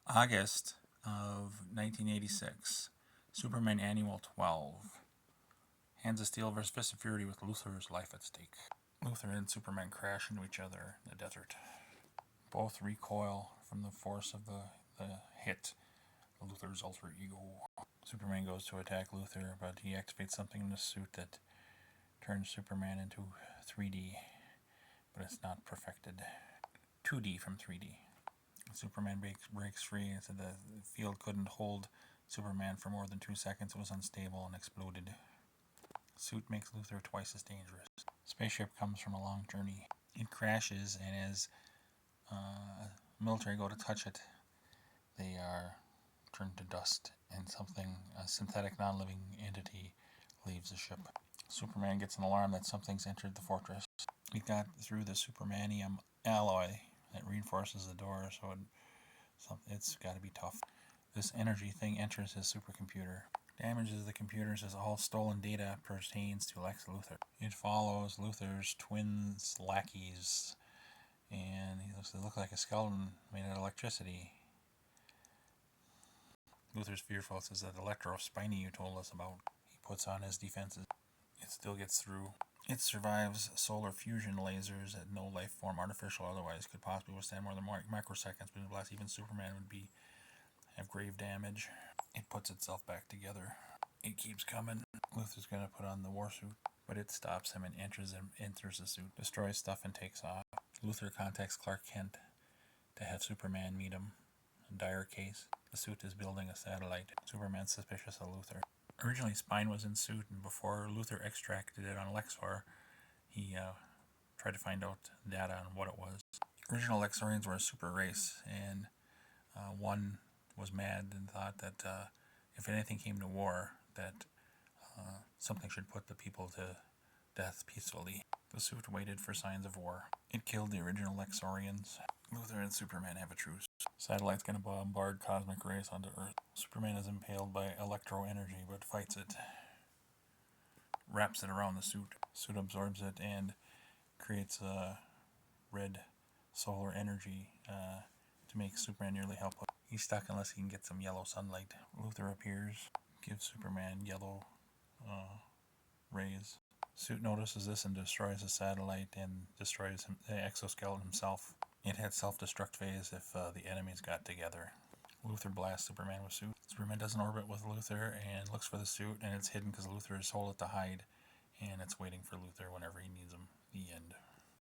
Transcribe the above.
August of 1986, Superman Annual 12. Hands of Steel vs. Fist of Fury with Luthor's life at stake. Luthor and Superman crash into each other in the desert. Both recoil from the force of the hit, Luthor's alter ego. Superman goes to attack Luthor, but he activates something in the suit that turns Superman into 3D, but it's not perfected. 2D from 3D. Superman breaks free and said the field couldn't hold Superman for more than 2 seconds. It was unstable and exploded. Suit makes Luthor twice as dangerous. Spaceship comes from a long journey. It crashes, and as military go to touch it, they are turned to dust, and a synthetic non-living entity, leaves the ship. Superman gets an alarm that something's entered the fortress. It got through the supermanium alloy that reinforces the door, so it's got to be tough. This energy thing enters his supercomputer. Damages the computers as all stolen data pertains to Lex Luthor. It follows Luthor's twins, lackeys, and they look like a skeleton made out of electricity. Luthor's fearful, says that Electro-spine you told us about. He puts on his defenses. It still gets through. It survives solar fusion lasers that no life form, artificial or otherwise, could possibly withstand more than microseconds, but blast even Superman would have grave damage. It puts itself back together. It keeps coming. Luthor's going to put on the Warsuit, but it stops him and enters the suit, destroys stuff, and takes off. Luthor contacts Clark Kent to have Superman meet him. A dire case. The suit is building a satellite. Superman's suspicious of Luthor. Originally, Spine was in suit, and before Luthor extracted it on Lexor, he tried to find out data on what it was. Original Lexorians were a super race, and one was mad and thought that if anything came to war, that something should put the people to death peacefully. The suit waited for signs of war. It killed the original Lexorians. Luthor and Superman have a truce. Satellite's going to bombard cosmic rays onto Earth. Superman is impaled by electro energy, but fights it. Wraps it around the suit. Suit absorbs it and creates red solar energy to make Superman nearly helpless. He's stuck unless he can get some yellow sunlight. Luthor appears, gives Superman yellow rays. Suit notices this and destroys the satellite and destroys the exoskeleton himself. It had self-destruct phase if the enemies got together. Luthor blasts Superman with suit. Superman does an orbit with Luthor and looks for the suit, and it's hidden because Luthor has told it to hide, and it's waiting for Luthor whenever he needs him. The end.